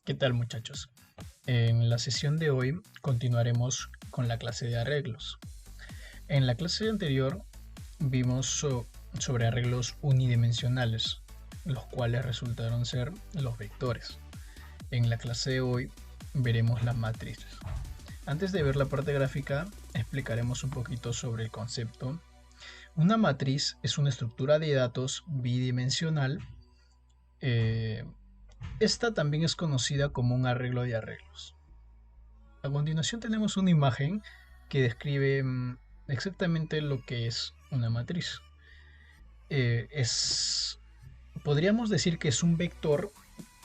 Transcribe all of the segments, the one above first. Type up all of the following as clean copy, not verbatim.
¿Qué tal, muchachos? En la sesión de hoy continuaremos con la clase de arreglos. En la clase anterior vimos sobre arreglos unidimensionales, los cuales resultaron ser los vectores. En la clase de hoy veremos las matrices. Antes de ver la parte gráfica, explicaremos un poquito sobre el concepto. Una matriz es una estructura de datos bidimensional. eh, Esta también es conocida como un arreglo de arreglos. A continuación tenemos una imagen que describe exactamente lo que es una matriz. Eh, es, Podríamos decir que es un vector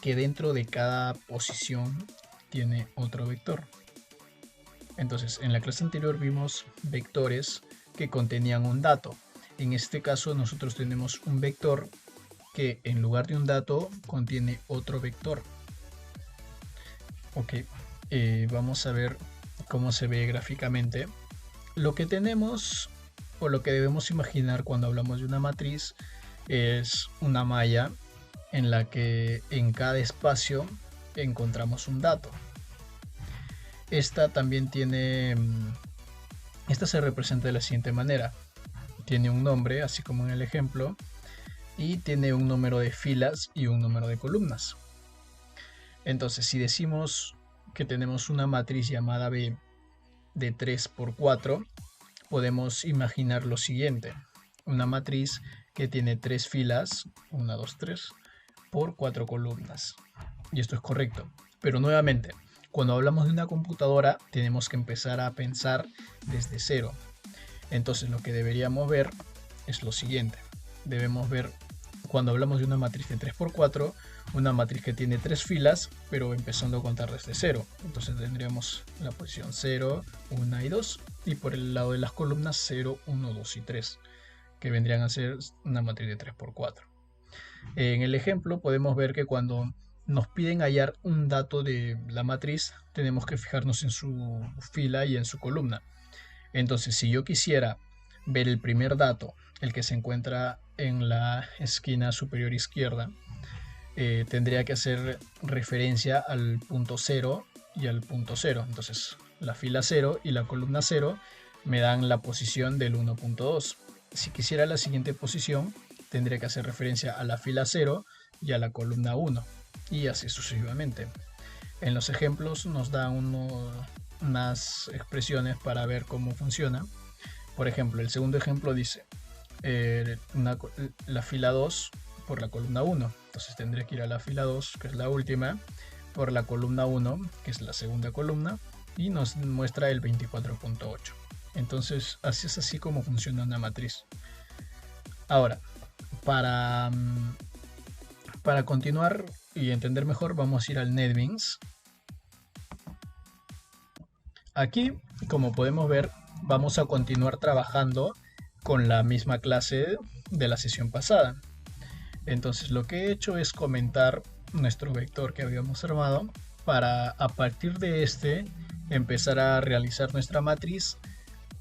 que dentro de cada posición tiene otro vector. Entonces, en la clase anterior vimos vectores que contenían un dato. En este caso nosotros tenemos un vector que en lugar de un dato contiene otro vector. Ok, vamos a ver cómo se ve gráficamente. Lo que tenemos o lo que debemos imaginar cuando hablamos de una matriz es una malla en la que en cada espacio encontramos un dato. Esta también tiene, esta se representa de la siguiente manera. Tiene un nombre, así como en el ejemplo, y tiene un número de filas y un número de columnas. Entonces, si decimos que tenemos una matriz llamada B de 3 por 4, podemos imaginar lo siguiente. Una matriz que tiene 3 filas, 1, 2, 3, por 4 columnas. Y esto es correcto. Pero nuevamente, cuando hablamos de una computadora, tenemos que empezar a pensar desde cero. Entonces lo que deberíamos ver es lo siguiente. Debemos ver, cuando hablamos de una matriz de 3 por 4, una matriz que tiene 3 filas, pero empezando a contar desde 0. Entonces tendríamos la posición 0, 1 y 2, y por el lado de las columnas 0, 1, 2 y 3, que vendrían a ser una matriz de 3 por 4. En el ejemplo podemos ver que cuando nos piden hallar un dato de la matriz, tenemos que fijarnos en su fila y en su columna. Entonces, si yo quisiera ver el primer dato, el que se encuentra en la esquina superior izquierda, tendría que hacer referencia al punto 0 y al punto 0. Entonces, la fila 0 y la columna 0 me dan la posición del 1.2. Si quisiera la siguiente posición, tendría que hacer referencia a la fila 0 y a la columna 1, y así sucesivamente. En los ejemplos nos da unas expresiones para ver cómo funciona. Por ejemplo, el segundo ejemplo dice la fila 2 por la columna 1. Entonces tendré que ir a la fila 2, que es la última, por la columna 1, que es la segunda columna, y nos muestra el 24.8. Entonces, así es así como funciona una matriz. Ahora, para, para continuar y entender mejor, vamos a ir al NetBeans. Aquí, como podemos ver, vamos a continuar trabajando con la misma clase de la sesión pasada. Entonces lo que he hecho es comentar nuestro vector que habíamos armado para a partir de este empezar a realizar nuestra matriz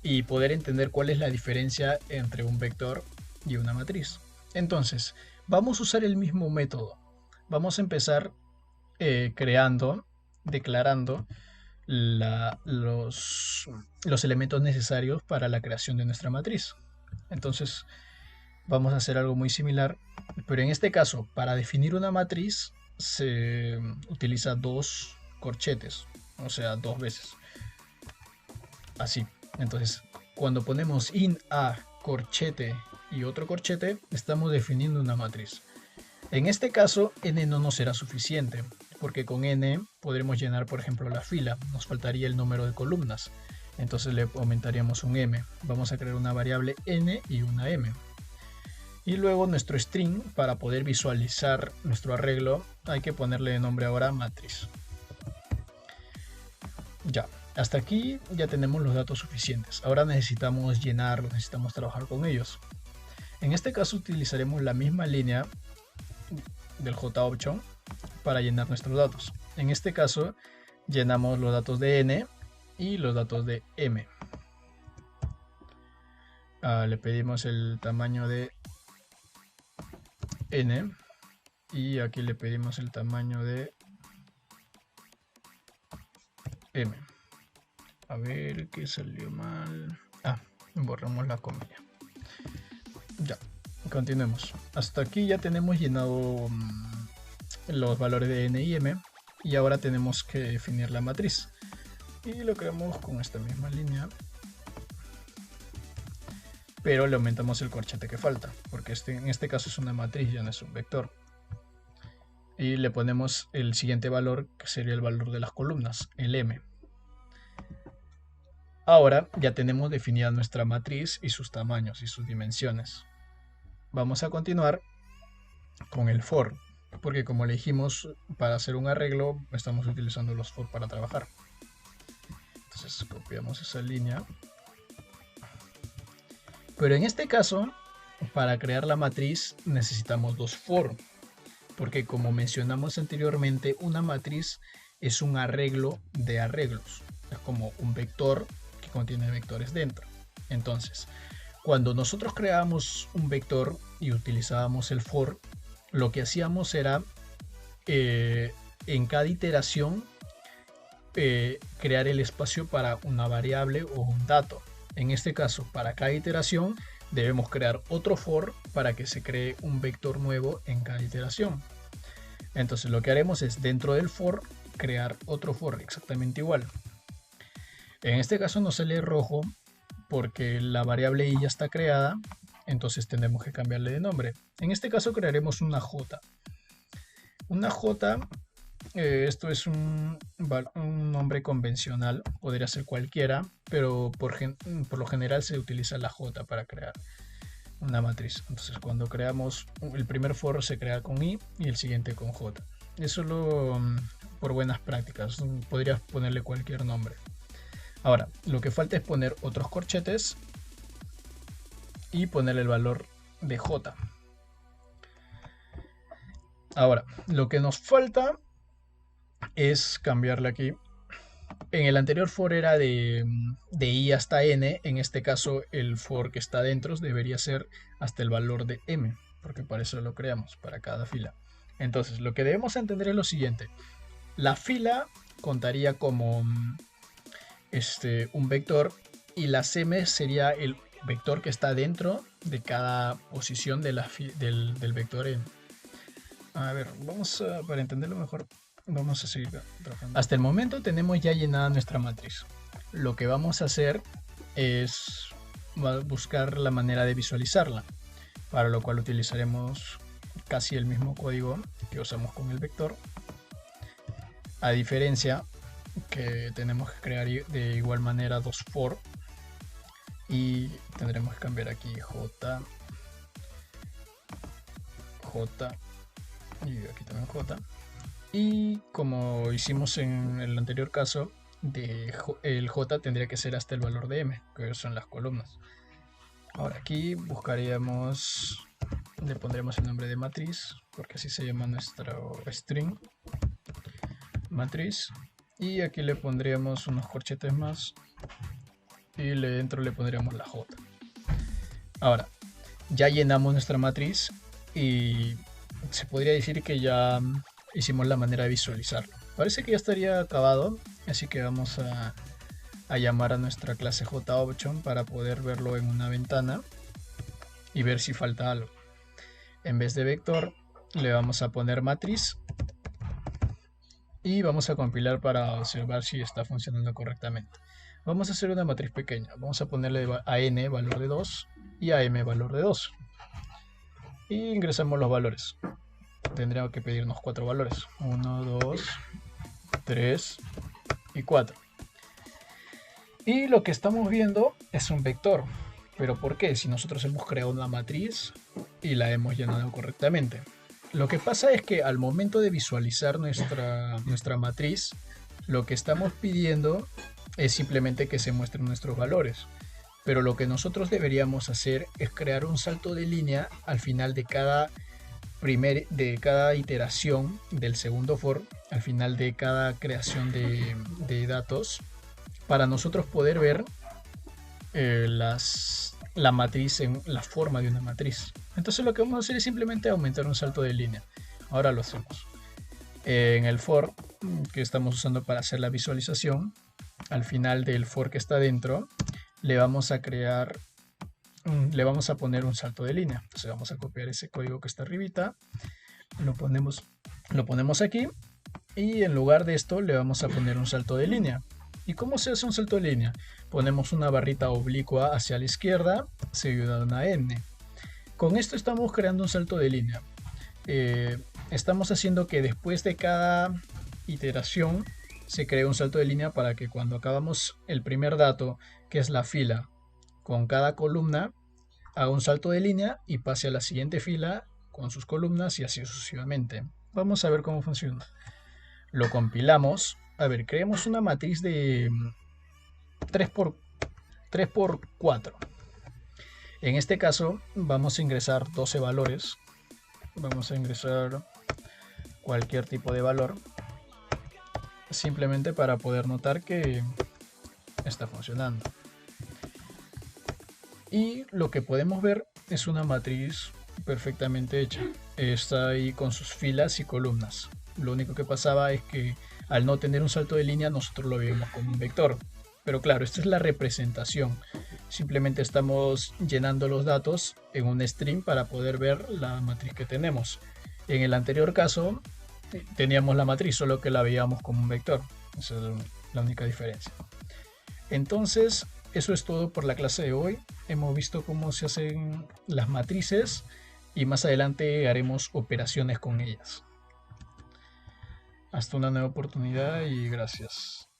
y poder entender cuál es la diferencia entre un vector y una matriz. Entonces, vamos a usar el mismo método. Vamos a empezar declarando los elementos necesarios para la creación de nuestra matriz. Entonces, vamos a hacer algo muy similar, pero en este caso, para definir una matriz, se utiliza dos corchetes, o sea, dos veces. Así. Entonces, cuando ponemos in a corchete y otro corchete, estamos definiendo una matriz. En este caso, n no nos será suficiente, porque con n podremos llenar, por ejemplo, la fila. Nos faltaría el número de columnas. Entonces le aumentaríamos un m. Vamos a crear una variable n y una m. Y luego nuestro string, para poder visualizar nuestro arreglo, hay que ponerle de nombre ahora matriz. Ya, hasta aquí ya tenemos los datos suficientes. Ahora necesitamos llenarlos, necesitamos trabajar con ellos. En este caso utilizaremos la misma línea del JOption para llenar nuestros datos. En este caso llenamos los datos de n y los datos de m. Le pedimos el tamaño de n y aquí le pedimos el tamaño de M. A ver, ¿qué salió mal? Borramos la comilla. Ya, continuemos. Hasta aquí ya tenemos llenado los valores de n y m. Y ahora tenemos que definir la matriz. Y lo creamos con esta misma línea. Pero le aumentamos el corchete que falta, porque en este caso es una matriz, ya no es un vector. Y le ponemos el siguiente valor, que sería el valor de las columnas, el m. Ahora ya tenemos definida nuestra matriz y sus tamaños y sus dimensiones. Vamos a continuar con el for, porque como le dijimos, para hacer un arreglo estamos utilizando los for para trabajar. Entonces copiamos esa línea. Pero en este caso, para crear la matriz necesitamos dos for, porque como mencionamos anteriormente, una matriz es un arreglo de arreglos. Es como un vector que contiene vectores dentro. Entonces, cuando nosotros creábamos un vector y utilizábamos el for, lo que hacíamos era en cada iteración crear el espacio para una variable o un dato. En este caso, para cada iteración debemos crear otro for para que se cree un vector nuevo en cada iteración. Entonces lo que haremos es dentro del for crear otro for exactamente igual. En este caso nos sale rojo porque la variable i ya está creada, entonces tenemos que cambiarle de nombre. En este caso crearemos una j. Una j, esto es un nombre convencional, podría ser cualquiera, pero por lo general se utiliza la j para crear una matriz. Entonces cuando creamos el primer for se crea con i y el siguiente con j. Es solo por buenas prácticas, podrías ponerle cualquier nombre. Ahora, lo que falta es poner otros corchetes y ponerle el valor de j. Ahora, lo que nos falta es cambiarle aquí. En el anterior for era de i hasta n, en este caso el for que está dentro debería ser hasta el valor de m, porque para eso lo creamos, para cada fila. Entonces, lo que debemos entender es lo siguiente. La fila contaría como un vector y la m sería el vector que está dentro de cada posición de del vector n. A ver, para entenderlo mejor, vamos a seguir trabajando. Hasta el momento tenemos ya llenada nuestra matriz. Lo que vamos a hacer es buscar la manera de visualizarla, para lo cual utilizaremos casi el mismo código que usamos con el vector, a diferencia que tenemos que crear de igual manera dos for y tendremos que cambiar aquí j y aquí también j. Y como hicimos en el anterior caso, el j tendría que ser hasta el valor de m, que son las columnas. Ahora aquí buscaríamos, le pondremos el nombre de matriz, porque así se llama nuestro string, matriz. Y aquí le pondríamos unos corchetes más y dentro le pondríamos la j. Ahora, ya llenamos nuestra matriz y se podría decir que ya hicimos la manera de visualizarlo. Parece que ya estaría acabado, así que vamos a llamar a nuestra clase JOption para poder verlo en una ventana y ver si falta algo. En vez de vector le vamos a poner matriz y vamos a compilar para observar si está funcionando correctamente. Vamos a hacer una matriz pequeña, vamos a ponerle a n valor de 2 y a m valor de 2 y ingresamos los valores. Tendría que pedirnos 4 valores, 1, 2, 3 y 4. Y lo que estamos viendo es un vector. ¿Pero por qué? Si nosotros hemos creado una matriz y la hemos llenado correctamente. Lo que pasa es que al momento de visualizar nuestra matriz, lo que estamos pidiendo es simplemente que se muestren nuestros valores. Pero lo que nosotros deberíamos hacer es crear un salto de línea al final de cada iteración del segundo for, al final de cada creación de datos, para nosotros poder ver la matriz en la forma de una matriz. Entonces lo que vamos a hacer es simplemente aumentar un salto de línea. Ahora lo hacemos. En el for que estamos usando para hacer la visualización, al final del for que está dentro, le vamos a crear, le vamos a poner un salto de línea. Entonces vamos a copiar ese código que está arribita, lo ponemos aquí y en lugar de esto le vamos a poner un salto de línea. ¿Y cómo se hace un salto de línea? Ponemos una barrita oblicua hacia la izquierda, seguida de una N. Con esto estamos creando un salto de línea. Estamos haciendo que después de cada iteración se cree un salto de línea para que cuando acabamos el primer dato, que es la fila, con cada columna, haga un salto de línea y pase a la siguiente fila con sus columnas y así sucesivamente. Vamos a ver cómo funciona. Lo compilamos. A ver, creemos una matriz de 3x4. En este caso vamos a ingresar 12 valores. Vamos a ingresar cualquier tipo de valor, simplemente para poder notar que está funcionando. Y lo que podemos ver es una matriz perfectamente hecha. Está ahí con sus filas y columnas. Lo único que pasaba es que al no tener un salto de línea nosotros lo veíamos como un vector. Pero claro, esta es la representación. Simplemente estamos llenando los datos en un string para poder ver la matriz que tenemos. En el anterior caso teníamos la matriz, solo que la veíamos como un vector. Esa es la única diferencia. Entonces, eso es todo por la clase de hoy. Hemos visto cómo se hacen las matrices y más adelante haremos operaciones con ellas. Hasta una nueva oportunidad y gracias.